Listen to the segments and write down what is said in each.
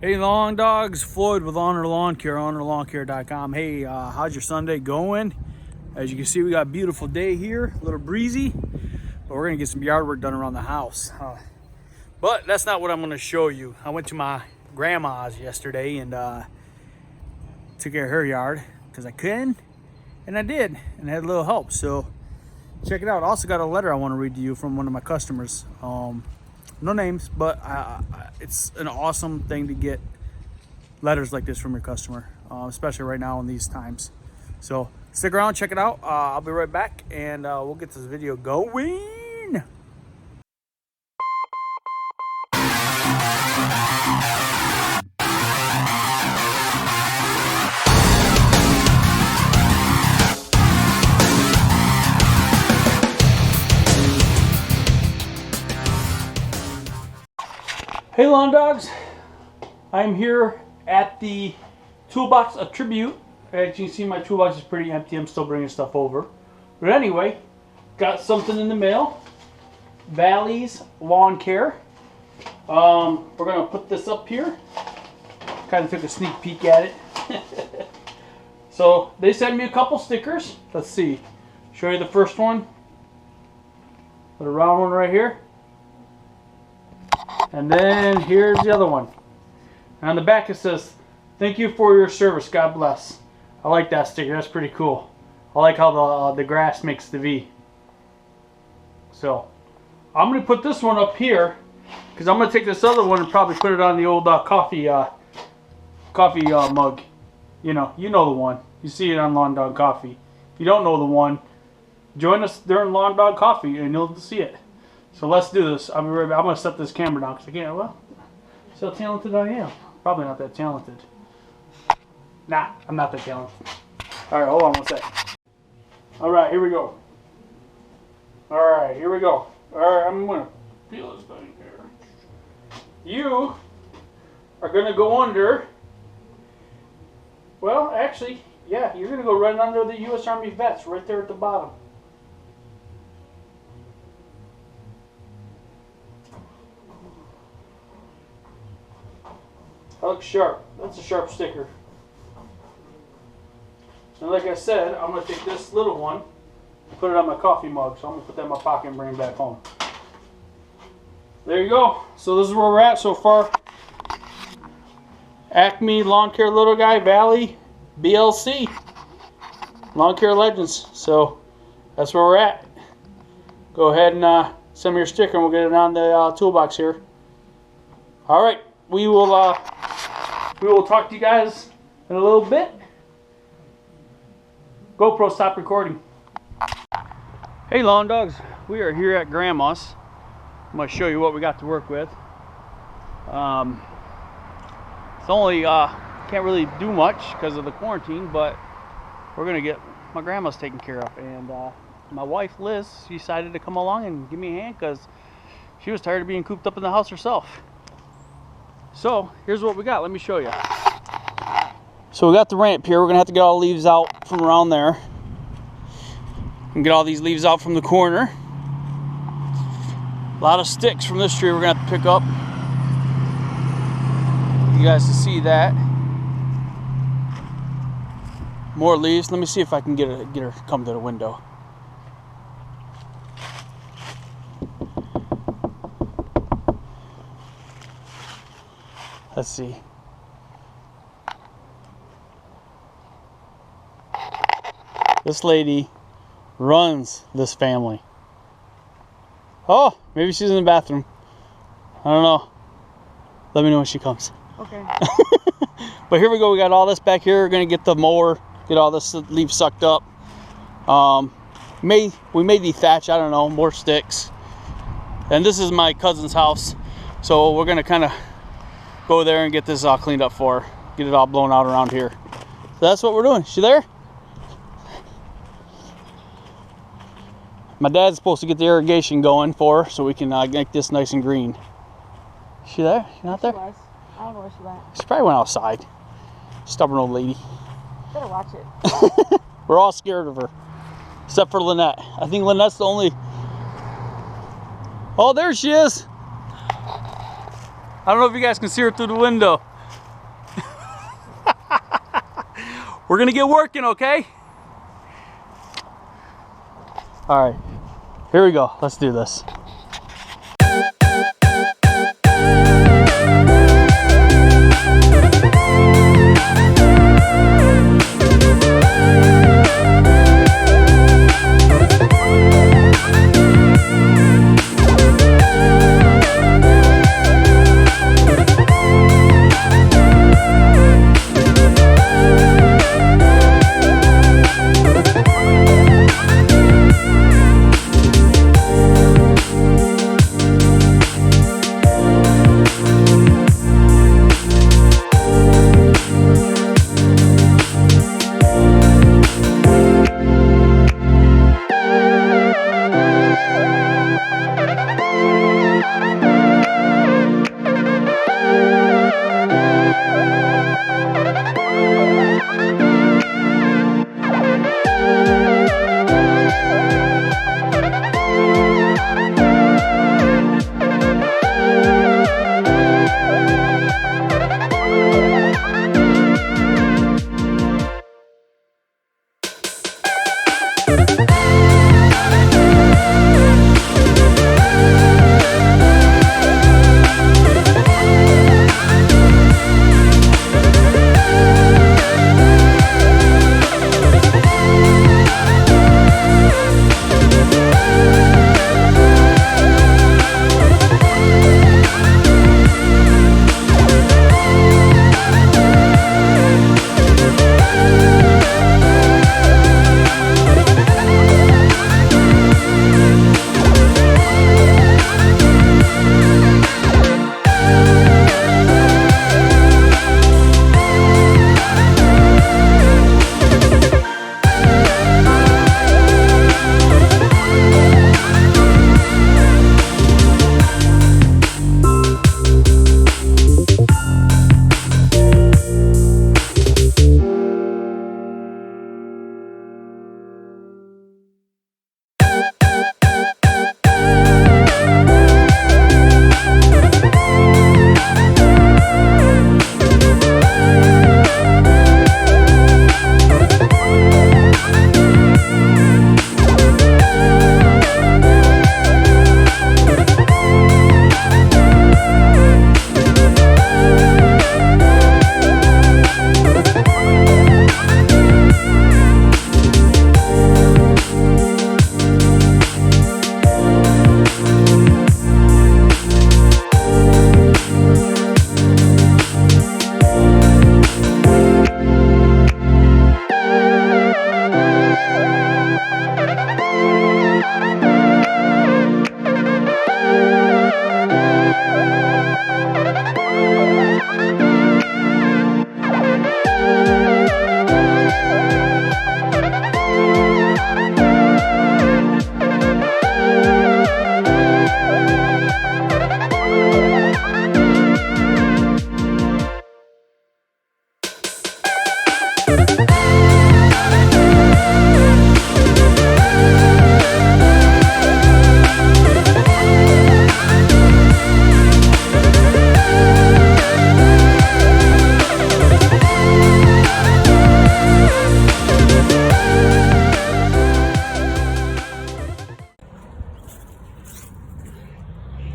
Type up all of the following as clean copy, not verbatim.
Hey long dogs, Floyd with Ulnar Lawn Care, UlnarLawnCare.com. Hey, how's your Sunday going? As you can see, we got a beautiful day here, a little breezy, but we're gonna get some yard work done around the house. But that's not what I'm gonna show you. I went to my grandma's yesterday and took care of her yard because I couldn't, and I did, and I had a little help. So check it out. I also got a letter I want to read to you from one of my customers. No names, but it's an awesome thing to get letters like this from your customer, especially right now in these times. So stick around, check it out. I'll be right back, and we'll get this video going. Hey lawn dogs, I'm here at the Toolbox of Tribute. As you can see, my toolbox is pretty empty. I'm still bringing stuff over. But anyway, got something in the mail. Valley's Lawn Care. We're going to put this up here. Kind of took a sneak peek at it. So they sent me a couple stickers. Let's see. Show you the first one. The round one right here. And then here's the other one. And on the back it says, "Thank you for your service. God bless." I like that sticker. That's pretty cool. I like how the grass makes the V. So I'm going to put this one up here because I'm going to take this other one and probably put it on the old coffee mug. You know the one. You see it on Lawn Dog Coffee. If you don't know the one, join us during Lawn Dog Coffee and you'll see it. So let's do this. I'll be right back. I'm going to set this camera down because I can't. Well, see how talented I am. Probably not that talented. Nah, I'm not that talented. Alright, hold on one sec. Alright, here we go. Alright, here we go. Alright, I'm going to feel this thing here. You are going to go under. Well, actually, yeah, you're going to go right under the U.S. Army vets, right there at the bottom. That looks sharp. That's a sharp sticker. And like I said, I'm going to take this little one and put it on my coffee mug. So I'm going to put that in my pocket and bring it back home. There you go. So this is where we're at so far. Acme Lawn Care Little Guy, Valley, BLC. Lawn Care Legends. So that's where we're at. Go ahead and send me your sticker and we'll get it on the toolbox here. Alright. We will talk to you guys in a little bit. GoPro, stop recording. Hey lawn dogs, we are here at Grandma's. I'm going to show you what we got to work with. It's only can't really do much because of the quarantine, but we're going to get my grandma's taken care of. And my wife Liz, she decided to come along and give me a hand because she was tired of being cooped up in the house herself. So here's what we got. Let me show you. So we got the ramp here. We're gonna have to get all the leaves out from around there and get all these leaves out from the corner. A lot of sticks from this tree we're gonna have to pick up. You guys can see that. More leaves. Let me see if I can get her to come to the window. Let's see. This lady runs this family. Oh, maybe she's in the bathroom. I don't know. Let me know when she comes. Okay. But here we go. We got all this back here. We're going to get the mower, get all this leaf sucked up. We may dethatch, I don't know, more sticks. And this is my cousin's house. So we're going to kind of go there and get this all cleaned up for her. Get it all blown out around here. So that's what we're doing. She there? My dad's supposed to get the irrigation going for her so we can make this nice and green. She there? She not there? She was. I don't know where she went. She probably went outside. Stubborn old lady. Better watch it. We're all scared of her. Except for Lynette. I think Lynette's the only... Oh, there she is. I don't know if you guys can see her through the window. We're gonna get working, okay? All right, here we go. Let's do this.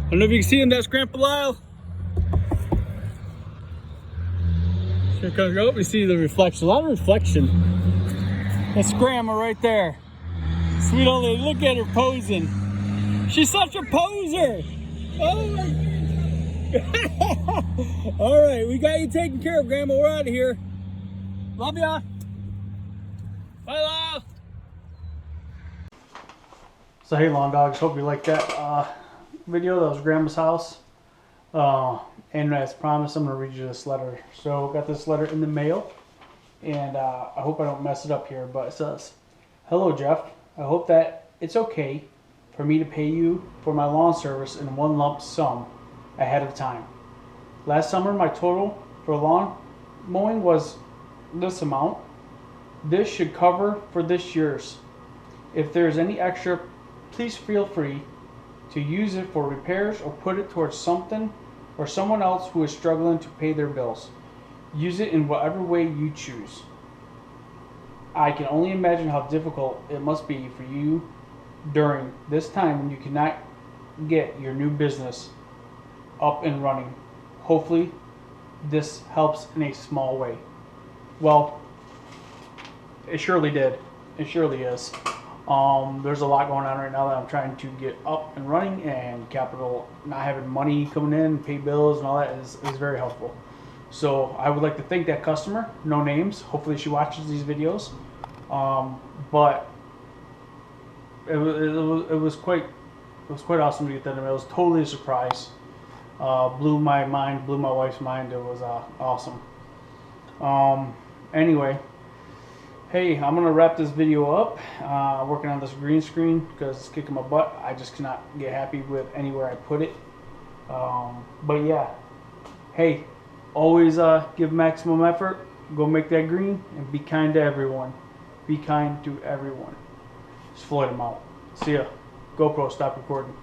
I don't know if you can see him, that's Grandpa Lyle. Here comes, oh, you see the reflection, a lot of reflection. That's Grandma right there. Sweet old lady, look at her posing. She's such a poser. Oh my goodness. All right, we got you taken care of, Grandma. We're out of here. Love ya. Bye, Lyle. So hey, lawn dogs, hope you liked that video. That was Grandma's house. And as promised, I'm going to read you this letter. So got this letter in the mail, and I hope I don't mess it up here, but it says, "Hello Jeff, I hope that it's okay for me to pay you for my lawn service in one lump sum ahead of time. Last summer my total for lawn mowing was this amount. This should cover for this year's. If there's any extra, please feel free to use it for repairs or put it towards something or someone else who is struggling to pay their bills. Use it in whatever way you choose. I can only imagine how difficult it must be for you during this time when you cannot get your new business up and running. Hopefully this helps in a small way. Well, it surely did. It surely is. There's a lot going on right now that I'm trying to get up and running, and capital, not having money coming in, pay bills and all that is very helpful. So I would like to thank that customer, no names. Hopefully she watches these videos. But it was quite awesome to get that. It was totally a surprise. Blew my mind, blew my wife's mind. It was awesome. Anyway, hey, I'm gonna wrap this video up. Working on this green screen because it's kicking my butt. I just cannot get happy with anywhere I put it. But yeah, hey, always give maximum effort. Go make that green and be kind to everyone. Be kind to everyone. Just Floyd them out. See ya. GoPro, stop recording.